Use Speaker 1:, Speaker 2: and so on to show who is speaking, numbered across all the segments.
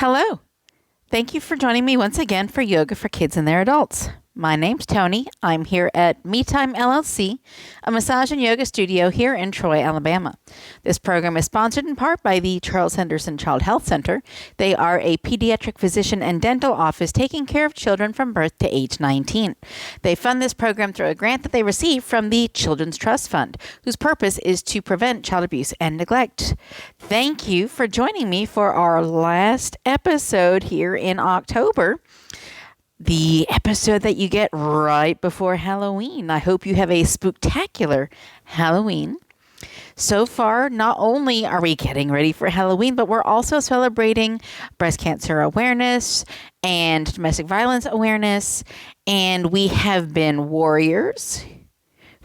Speaker 1: Hello. Thank you for joining me once again for Yoga for Kids and Their Adults. My name's Tony. I'm here at Me Time LLC, a massage and yoga studio here in Troy, Alabama. This program is sponsored in part by the Charles Henderson Child Health Center. They are a pediatric physician and dental office taking care of children from birth to age 19. They fund this program through a grant that they received from the Children's Trust Fund, whose purpose is to prevent child abuse and neglect. Thank you for joining me for our last episode here in October. The episode that you get right before Halloween. I hope you have a spook-tacular Halloween. So far, not only are we getting ready for Halloween, but we're also celebrating breast cancer awareness and domestic violence awareness. And we have been warriors.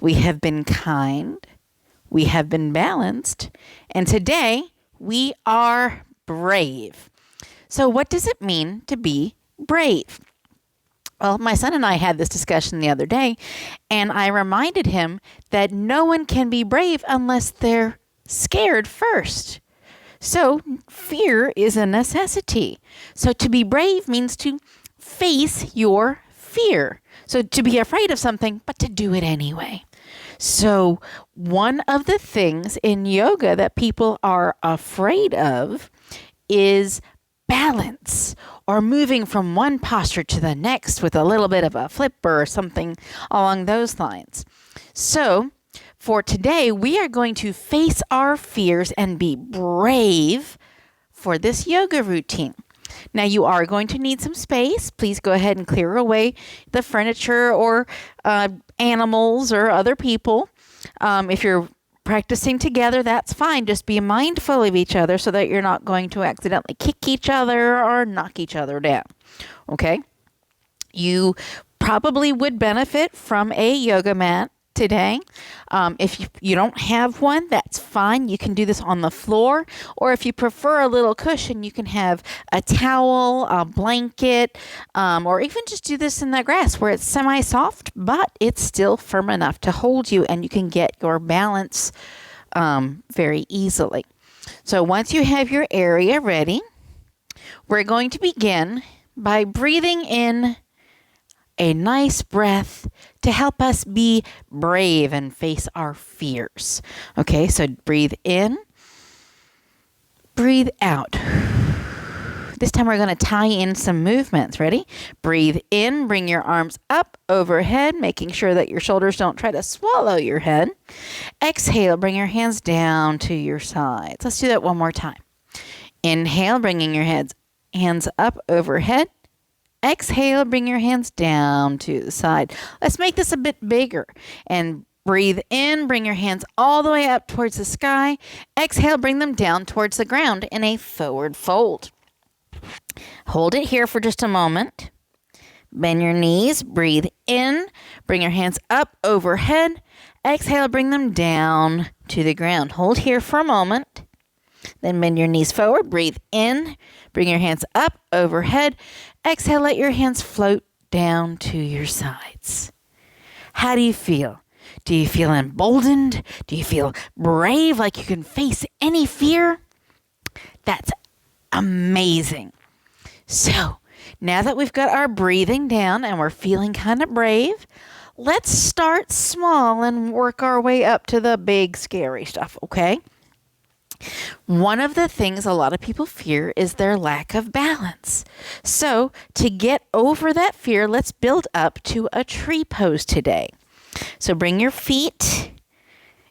Speaker 1: We have been kind. We have been balanced. And today, we are brave. So what does it mean to be brave? Well, my son and I had this discussion the other day, and I reminded him that no one can be brave unless they're scared first. So fear is a necessity. So to be brave means to face your fear. So to be afraid of something, but to do it anyway. So one of the things in yoga that people are afraid of is balance, or moving from one posture to the next with a little bit of a flip or something along those lines. So for today, we are going to face our fears and be brave for this yoga routine. Now, you are going to need some space. Please go ahead and clear away the furniture or animals or other people. If you're practicing together, that's fine. Just be mindful of each other so that you're not going to accidentally kick each other or knock each other down. Okay? You probably would benefit from a yoga mat today. If you don't have one, that's fine. You can do this on the floor, or if you prefer a little cushion, you can have a towel, a blanket, or even just do this in the grass where it's semi-soft, but it's still firm enough to hold you and you can get your balance very easily. So once you have your area ready, we're going to begin by breathing in a nice breath to help us be brave and face our fears. Okay, so breathe in, breathe out. This time we're going to tie in some movements. Ready? Breathe in, bring your arms up overhead, making sure that your shoulders don't try to swallow your head. Exhale, bring your hands down to your sides. Let's do that one more time. Inhale, bringing your hands up overhead. Exhale, bring your hands down to the side. Let's make this a bit bigger. And breathe in, bring your hands all the way up towards the sky. Exhale, bring them down towards the ground in a forward fold. Hold it here for just a moment. Bend your knees, breathe in, bring your hands up overhead. Exhale, bring them down to the ground. Hold here for a moment. Then bend your knees forward, breathe in, bring your hands up overhead. Exhale, let your hands float down to your sides. How do you feel? Do you feel emboldened? Do you feel brave, like you can face any fear? That's amazing. So now that we've got our breathing down and we're feeling kind of brave, let's start small and work our way up to the big, scary stuff, okay? One of the things a lot of people fear is their lack of balance. So to get over that fear, let's build up to a tree pose today. So bring your feet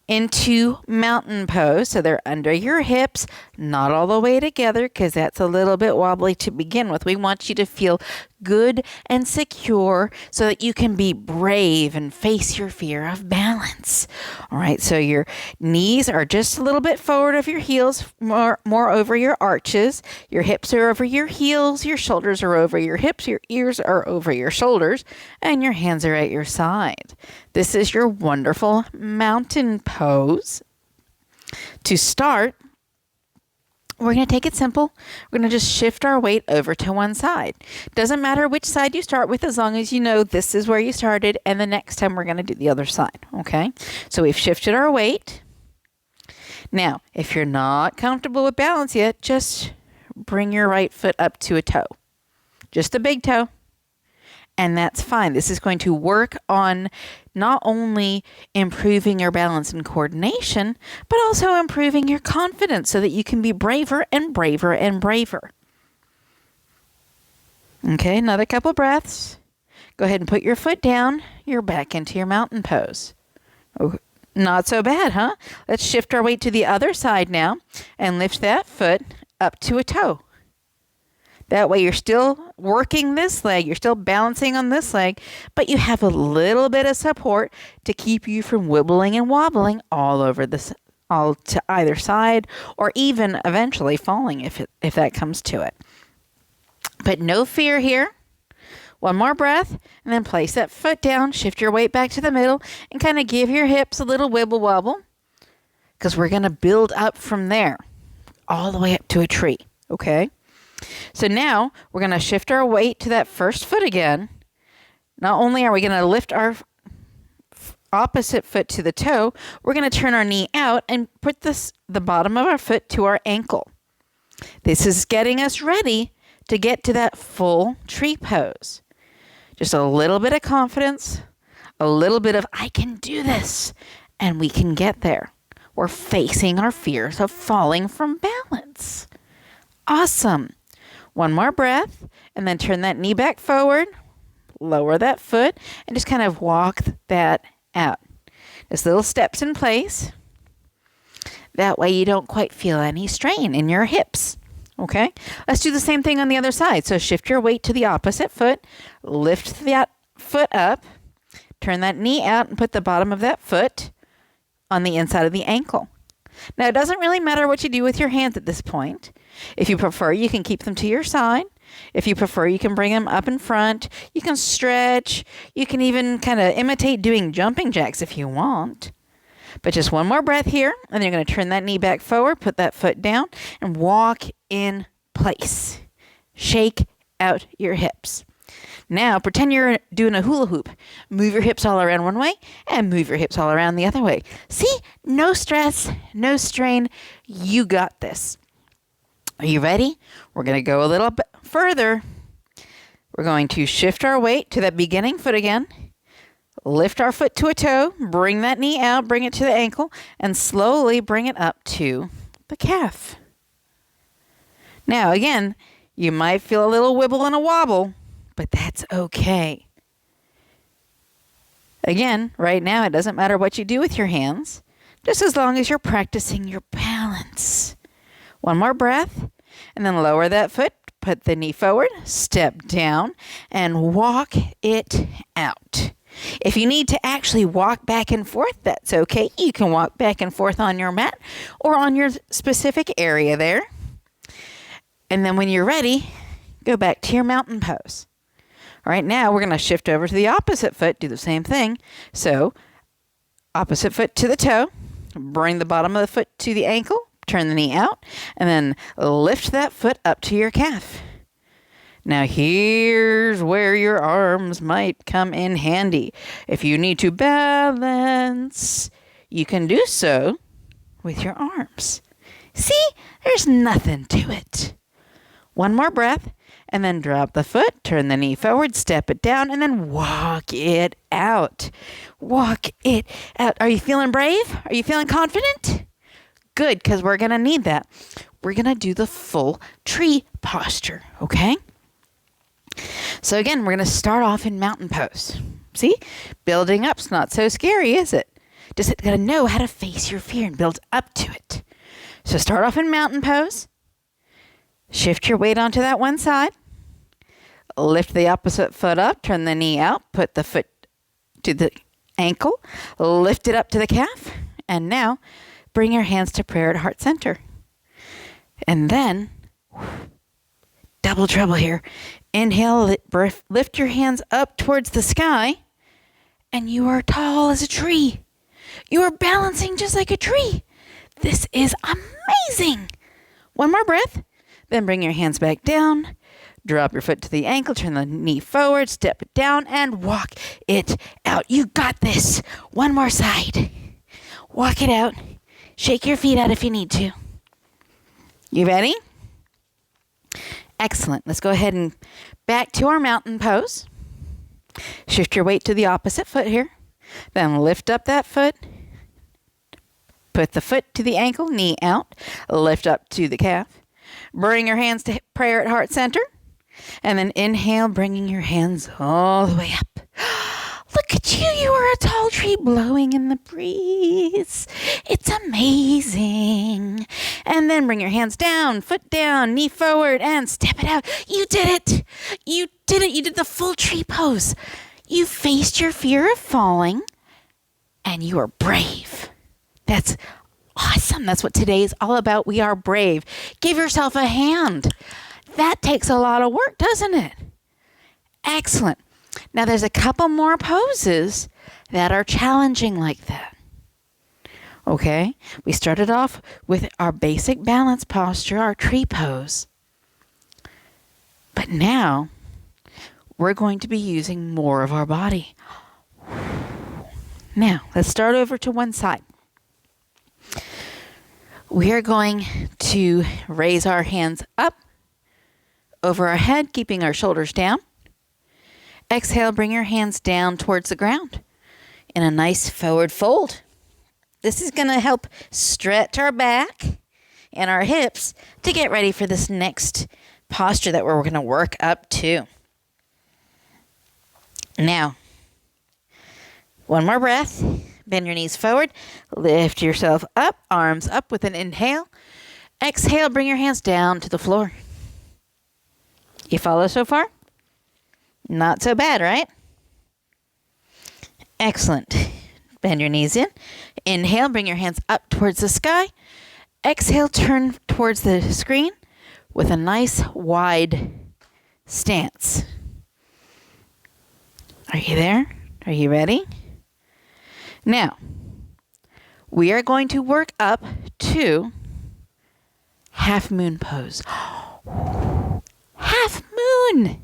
Speaker 1: into mountain pose. So they're under your hips, not all the way together because that's a little bit wobbly to begin with. We want you to feel good and secure so that you can be brave and face your fear of balance. All right, so your knees are just a little bit forward of your heels, more over your arches. Your hips are over your heels, your shoulders are over your hips, your ears are over your shoulders, and your hands are at your side. This is your wonderful mountain pose. To start, we're going to take it simple. We're going to just shift our weight over to one side. Doesn't matter which side you start with as long as you know this is where you started and the next time we're going to do the other side. Okay? So we've shifted our weight. Now, if you're not comfortable with balance yet, just bring your right foot up to a toe. Just a big toe. And that's fine. This is going to work on not only improving your balance and coordination, but also improving your confidence so that you can be braver and braver and braver. Okay, another couple breaths. Go ahead and put your foot down. You're back into your mountain pose. Oh, not so bad, huh? Let's shift our weight to the other side now and lift that foot up to a toe. That way you're still working this leg, you're still balancing on this leg, but you have a little bit of support to keep you from wibbling and wobbling all over all to either side, or even eventually falling if that comes to it. But no fear here. One more breath, and then place that foot down, shift your weight back to the middle, and kind of give your hips a little wibble wobble, because we're going to build up from there all the way up to a tree, okay? So now we're going to shift our weight to that first foot again. Not only are we going to lift our opposite foot to the toe, we're going to turn our knee out and put the bottom of our foot to our ankle. This is getting us ready to get to that full tree pose. Just a little bit of confidence, a little bit of I can do this, and we can get there. We're facing our fears of falling from balance. Awesome. One more breath, and then turn that knee back forward, lower that foot, and just kind of walk that out. Just little steps in place. That way you don't quite feel any strain in your hips. Okay? Let's do the same thing on the other side. So shift your weight to the opposite foot, lift that foot up, turn that knee out, and put the bottom of that foot on the inside of the ankle. Now, it doesn't really matter what you do with your hands at this point. If you prefer, you can keep them to your side. If you prefer, you can bring them up in front. You can stretch. You can even kind of imitate doing jumping jacks if you want. But just one more breath here, and then you're going to turn that knee back forward, put that foot down, and walk in place. Shake out your hips. Now, pretend you're doing a hula hoop. Move your hips all around one way and move your hips all around the other way. See? No stress, no strain. You got this. Are you ready? We're going to go a little bit further. We're going to shift our weight to that beginning foot again. Lift our foot to a toe. Bring that knee out. Bring it to the ankle. And slowly bring it up to the calf. Now, again, you might feel a little wibble and a wobble, but that's okay. Again, right now, it doesn't matter what you do with your hands, just as long as you're practicing your balance. One more breath, and then lower that foot, put the knee forward, step down, and walk it out. If you need to actually walk back and forth, that's okay. You can walk back and forth on your mat or on your specific area there. And then when you're ready, go back to your mountain pose. All right, now we're going to shift over to the opposite foot, do the same thing. So, opposite foot to the toe, bring the bottom of the foot to the ankle, turn the knee out, and then lift that foot up to your calf. Now, here's where your arms might come in handy. If you need to balance, you can do so with your arms. See, there's nothing to it. One more breath, and then drop the foot, turn the knee forward, step it down, and then walk it out. Walk it out. Are you feeling brave? Are you feeling confident? Good, because we're going to need that. We're going to do the full tree posture, okay? So again, we're going to start off in mountain pose. See? Building up's not so scary, is it? Just got to know how to face your fear and build up to it. So start off in mountain pose. Shift your weight onto that one side. Lift the opposite foot up, turn the knee out, put the foot to the ankle, lift it up to the calf, and now bring your hands to prayer at heart center. And then, double trouble here. Inhale, lift your hands up towards the sky, and you are tall as a tree. You are balancing just like a tree. This is amazing. One more breath, then bring your hands back down. Drop your foot to the ankle, turn the knee forward, step it down, and walk it out. You got this. One more side. Walk it out. Shake your feet out if you need to. You ready? Excellent. Let's go ahead and back to our mountain pose. Shift your weight to the opposite foot here. Then lift up that foot. Put the foot to the ankle, knee out. Lift up to the calf. Bring your hands to prayer at heart center. And then inhale, bringing your hands all the way up. Look at you. You are a tall tree blowing in the breeze. It's amazing. And then bring your hands down, foot down, knee forward, and step it out. You did it. You did it. You did the full tree pose. You faced your fear of falling, and you are brave. That's awesome. That's what today is all about. We are brave. Give yourself a hand. That takes a lot of work, doesn't it? Excellent. Now there's a couple more poses that are challenging like that. Okay? We started off with our basic balance posture, our tree pose. But now we're going to be using more of our body. Now, let's start over to one side. We are going to raise our hands up over our head, keeping our shoulders down. Exhale, bring your hands down towards the ground in a nice forward fold. This is going to help stretch our back and our hips to get ready for this next posture that we're going to work up to. Now, one more breath. Bend your knees forward. Lift yourself up, arms up with an inhale. Exhale, bring your hands down to the floor. You follow so far? Not so bad, right? Excellent. Bend your knees in. Inhale, bring your hands up towards the sky. Exhale, turn towards the screen with a nice wide stance. Are you there? Are you ready? Now, we are going to work up to half moon pose. Half moon!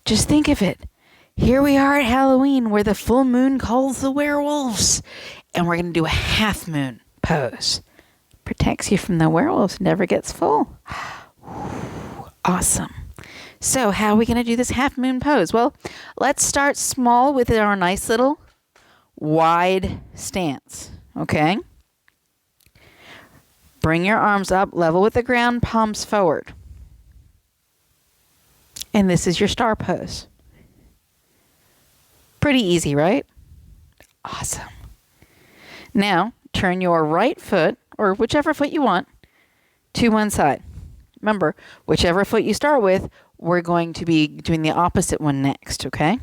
Speaker 1: Just think of it. Here we are at Halloween where the full moon calls the werewolves. And we're going to do a half moon pose. Protects you from the werewolves, never gets full. Awesome. So how are we going to do this half moon pose? Well, let's start small with our nice little wide stance. Okay? Bring your arms up, level with the ground, palms forward. And this is your star pose. Pretty easy, right? Awesome. Now, turn your right foot, or whichever foot you want, to one side. Remember, whichever foot you start with, we're going to be doing the opposite one next, okay?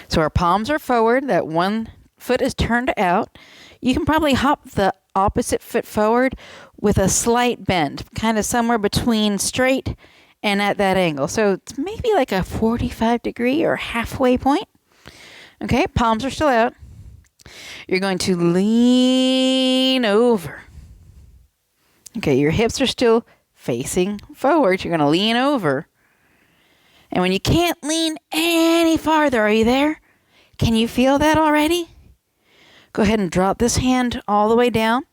Speaker 1: So our palms are forward. That one foot is turned out. You can probably hop the opposite foot forward with a slight bend, kind of somewhere between straight and at that angle. So it's maybe like a 45 degree or halfway point. Okay, palms are still out. You're going to lean over. Okay, your hips are still facing forward. You're going to lean over. And when you can't lean any farther, are you there? Can you feel that already? Go ahead and drop this hand all the way down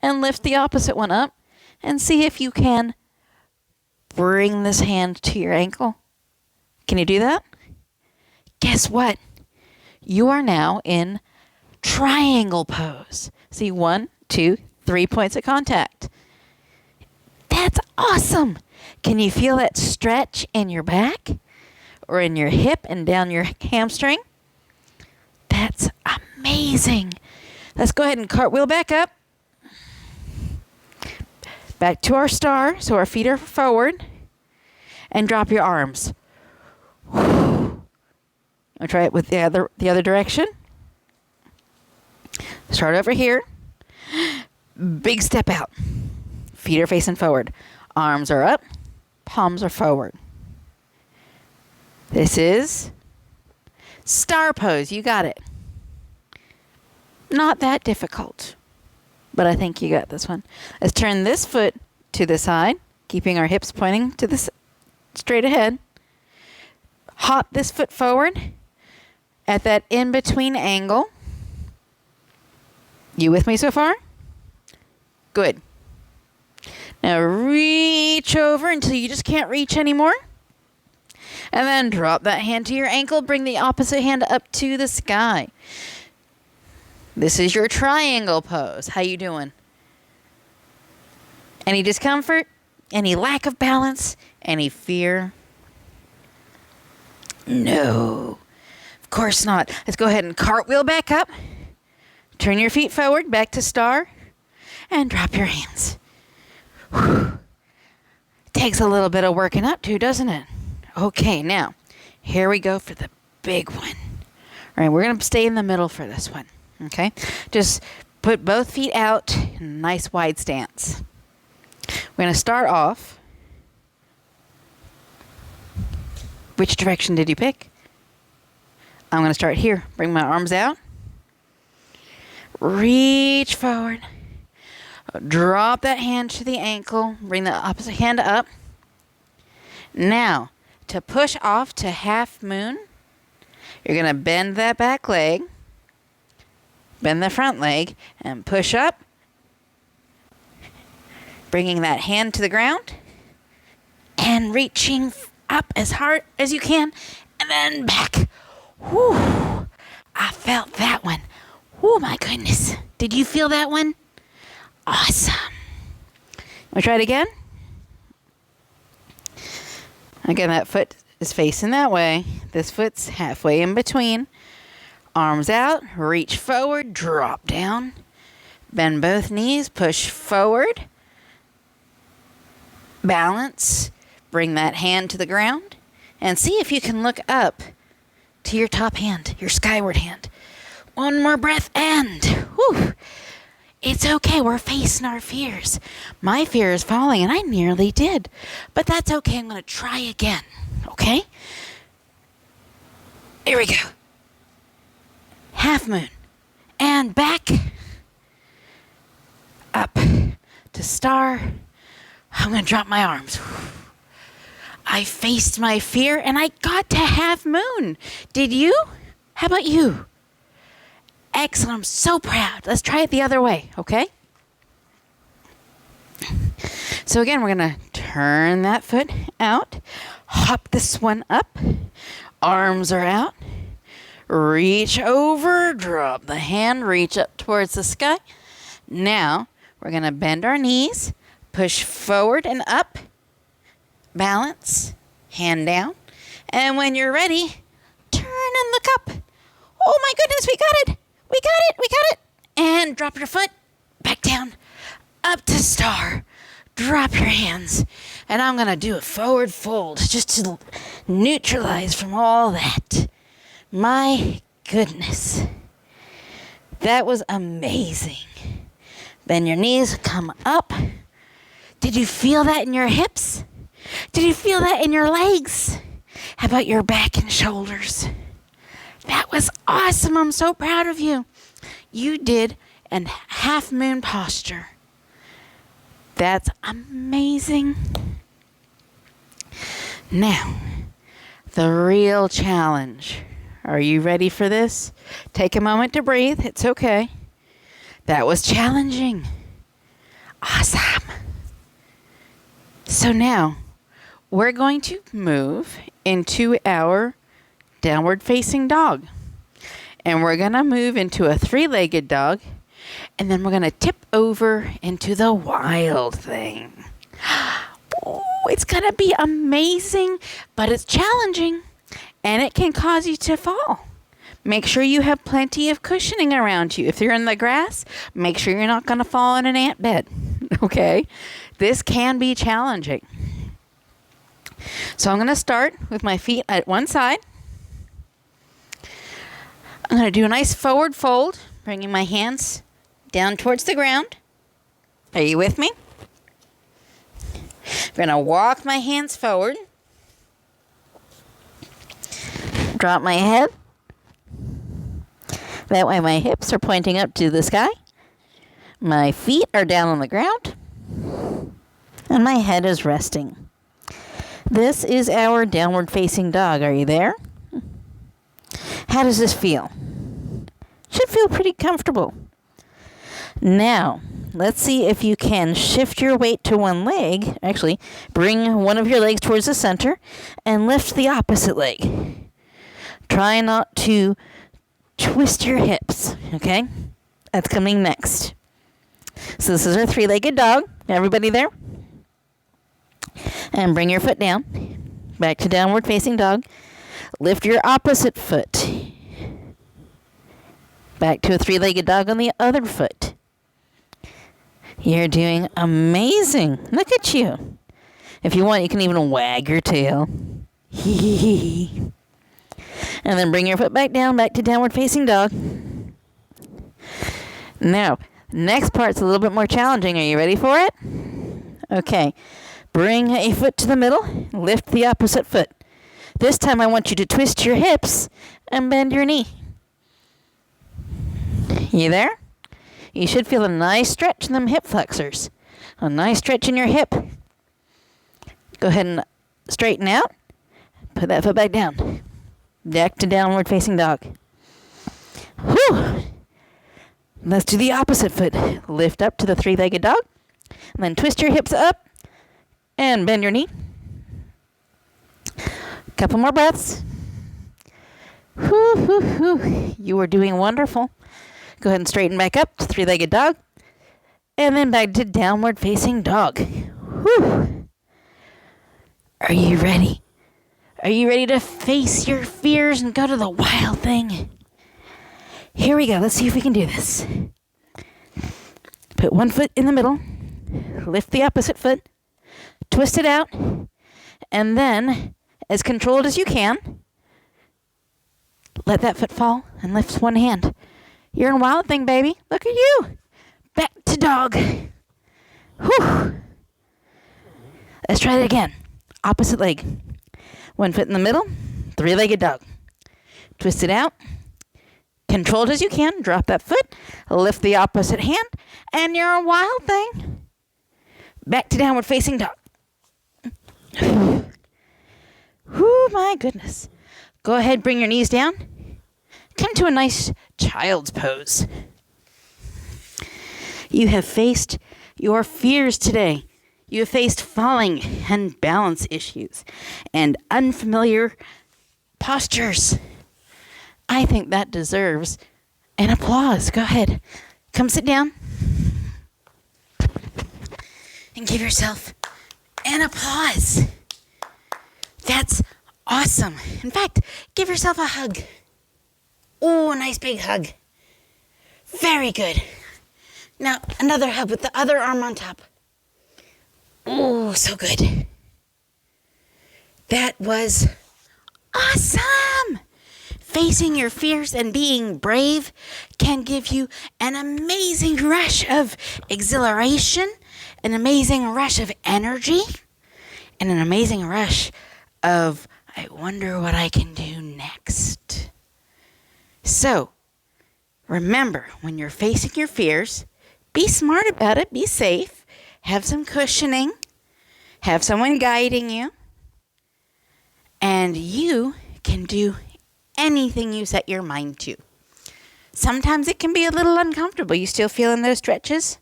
Speaker 1: and lift the opposite one up and see if you can bring this hand to your ankle. Can you do that? Guess what? You are now in triangle pose. See, 1, 2, 3 points of contact. That's awesome. Can you feel that stretch in your back or in your hip and down your hamstring? That's amazing. Let's go ahead and cartwheel back up. Back to our star, so our feet are forward. And drop your arms. I'll try it with the other direction. Start over here. Big step out. Feet are facing forward. Arms are up. Palms are forward. This is star pose. You got it. Not that difficult, but I think you got this one. Let's turn this foot to the side, keeping our hips pointing to the straight ahead. Hop this foot forward at that in-between angle. You with me so far? Good. Now reach over until you just can't reach anymore. And then drop that hand to your ankle. Bring the opposite hand up to the sky. This is your triangle pose. How you doing? Any discomfort? Any lack of balance? Any fear? No. Of course not. Let's go ahead and cartwheel back up. Turn your feet forward, back to star. And drop your hands. Whew. Takes a little bit of working up too, doesn't it? Okay, now, here we go for the big one. All right, we're going to stay in the middle for this one. Okay? Just put both feet out in a nice wide stance. We're going to start off. Which direction did you pick? I'm going to start here. Bring my arms out. Reach forward. Drop that hand to the ankle. Bring the opposite hand up. Now, to push off to half moon, you're going to bend that back leg. Bend the front leg and push up. Bringing that hand to the ground. And reaching up as hard as you can. And then back. Whew. I felt that one. Oh my goodness. Did you feel that one? Awesome. We'll try it again. Again, that foot is facing that way. This foot's halfway in between. Arms out, reach forward, drop down. Bend both knees, push forward. Balance. Bring that hand to the ground. And see if you can look up to your top hand, your skyward hand. One more breath and whew. It's okay, we're facing our fears. My fear is falling, and I nearly did. But that's okay, I'm going to try again. Okay? Here we go. Half moon. And back. Up to star. I'm going to drop my arms. I faced my fear, and I got to half moon. Did you? How about you? Excellent. I'm so proud. Let's try it the other way, okay? So again, we're going to turn that foot out. Hop this one up. Arms are out. Reach over. Drop the hand. Reach up towards the sky. Now, we're going to bend our knees. Push forward and up. Balance. Hand down. And when you're ready, turn and look up. Oh my goodness, we got it. We got it. We got it. And drop your foot. Back down. Up to star. Drop your hands. And I'm going to do a forward fold just to neutralize from all that. My goodness. That was amazing. Bend your knees. Come up. Did you feel that in your hips? Did you feel that in your legs? How about your back and shoulders? That was awesome. I'm so proud of you. You did a half moon posture. That's amazing. Now, the real challenge. Are you ready for this? Take a moment to breathe. It's okay. That was challenging. Awesome. So now, we're going to move into our downward facing dog. And we're going to move into a three-legged dog. And then we're going to tip over into the wild thing. Oh, it's going to be amazing, but it's challenging. And it can cause you to fall. Make sure you have plenty of cushioning around you. If you're in the grass, make sure you're not going to fall in an ant bed. Okay? This can be challenging. So I'm going to start with my feet at one side. I'm going to do a nice forward fold, bringing my hands down towards the ground. Are you with me? I'm going to walk my hands forward. Drop my head. That way my hips are pointing up to the sky. My feet are down on the ground. And my head is resting. This is our downward facing dog. Are you there? How does this feel? Should feel pretty comfortable. Now, let's see if you can shift your weight to one leg. Actually, bring one of your legs towards the center and lift the opposite leg. Try not to twist your hips, okay? That's coming next. So this is our three-legged dog. Everybody there? And bring your foot down. Back to downward facing dog. Lift your opposite foot. Back to a three-legged dog on the other foot. You're doing amazing. Look at you. If you want, you can even wag your tail. And then bring your foot back down, back to downward facing dog. Now, next part's a little bit more challenging. Are you ready for it? Okay. Bring a foot to the middle. Lift the opposite foot. This time I want you to twist your hips and bend your knee. You there? You should feel a nice stretch in them hip flexors. A nice stretch in your hip. Go ahead and straighten out. Put that foot back down. Back to downward facing dog. Whew. Let's do the opposite foot. Lift up to the three-legged dog. And then twist your hips up and bend your knee. Couple more breaths. Whew, whew, whew. You are doing wonderful. Go ahead and straighten back up to three-legged dog. And then back to downward facing dog. Whew. Are you ready? Are you ready to face your fears and go to the wild thing? Here we go. Let's see if we can do this. Put one foot in the middle. Lift the opposite foot. Twist it out. And then, as controlled as you can, let that foot fall and lift one hand. You're in wild thing, baby. Look at you. Back to dog. Whew. Let's try it again. Opposite leg. One foot in the middle. Three-legged dog. Twist it out. Controlled as you can. Drop that foot. Lift the opposite hand. And you're a wild thing. Back to downward facing dog. Whew, my goodness. Go ahead, bring your knees down. Come to a nice child's pose. You have faced your fears today. You have faced falling and balance issues and unfamiliar postures. I think that deserves an applause. Go ahead. Come sit down and give yourself an applause. That's awesome. In fact, give yourself a hug. Oh, a nice big hug. Very good. Now, another hug with the other arm on top. Oh, so good. That was awesome. Facing your fears and being brave can give you an amazing rush of exhilaration, an amazing rush of energy, and an amazing rush of, I wonder what I can do next. So, remember, when you're facing your fears, be smart about it, be safe, have some cushioning, have someone guiding you, and you can do anything you set your mind to. Sometimes it can be a little uncomfortable. You still feeling those stretches?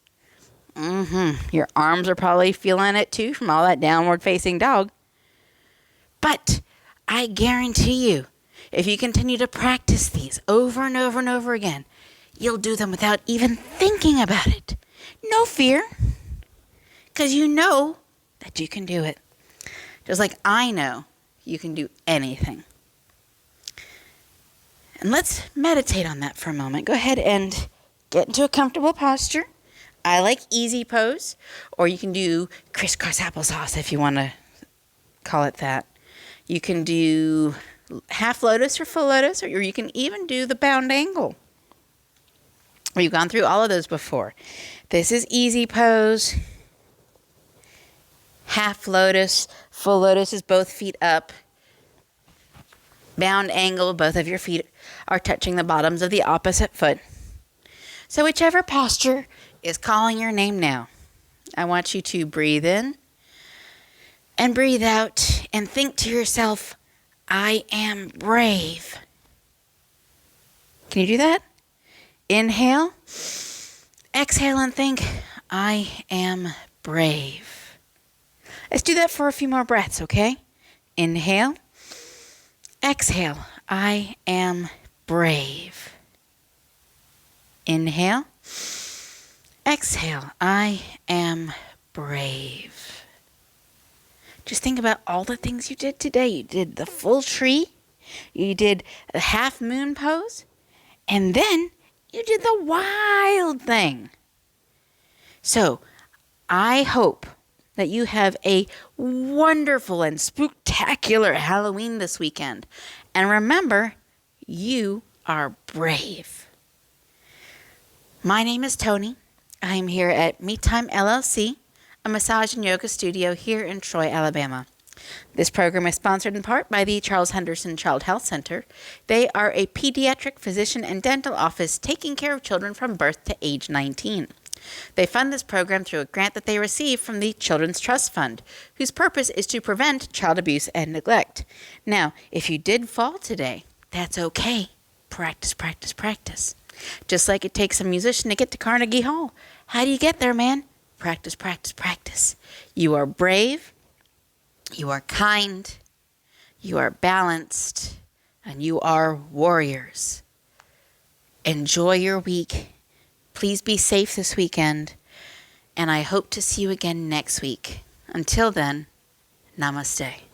Speaker 1: Your arms are probably feeling it too from all that downward facing dog. But I guarantee you, if you continue to practice these over and over and over again, you'll do them without even thinking about it. No fear, because you know that you can do it. Just like I know you can do anything. And let's meditate on that for a moment. Go ahead and get into a comfortable posture. I like easy pose, or you can do crisscross applesauce if you want to call it that. You can do half lotus or full lotus, or you can even do the bound angle. We've gone through all of those before. This is easy pose. Half lotus, full lotus is both feet up. Bound angle, both of your feet are touching the bottoms of the opposite foot. So whichever posture is calling your name now, I want you to breathe in and breathe out and think to yourself, I am brave. Can you do that? Inhale. Exhale and think, I am brave. Let's do that for a few more breaths, okay? Inhale. Exhale, I am brave. Inhale. Exhale, I am brave. Just think about all the things you did today. You did the full tree. You did the half moon pose. And then you did the wild thing. So I hope that you have a wonderful and spook-tacular Halloween this weekend. And remember, you are brave. My name is Tony. I'm here at Me Time LLC, a massage and yoga studio here in Troy, Alabama. This program is sponsored in part by the Charles Henderson Child Health Center. They are a pediatric physician and dental office taking care of children from birth to age 19. They fund this program through a grant that they receive from the Children's Trust Fund, whose purpose is to prevent child abuse and neglect. Now, if you did fall today, that's okay. Practice, practice, practice. Just like it takes a musician to get to Carnegie Hall. How do you get there, man? Practice, practice, practice. You are brave, you are kind, you are balanced, and you are warriors. Enjoy your week. Please be safe this weekend, and I hope to see you again next week. Until then, namaste.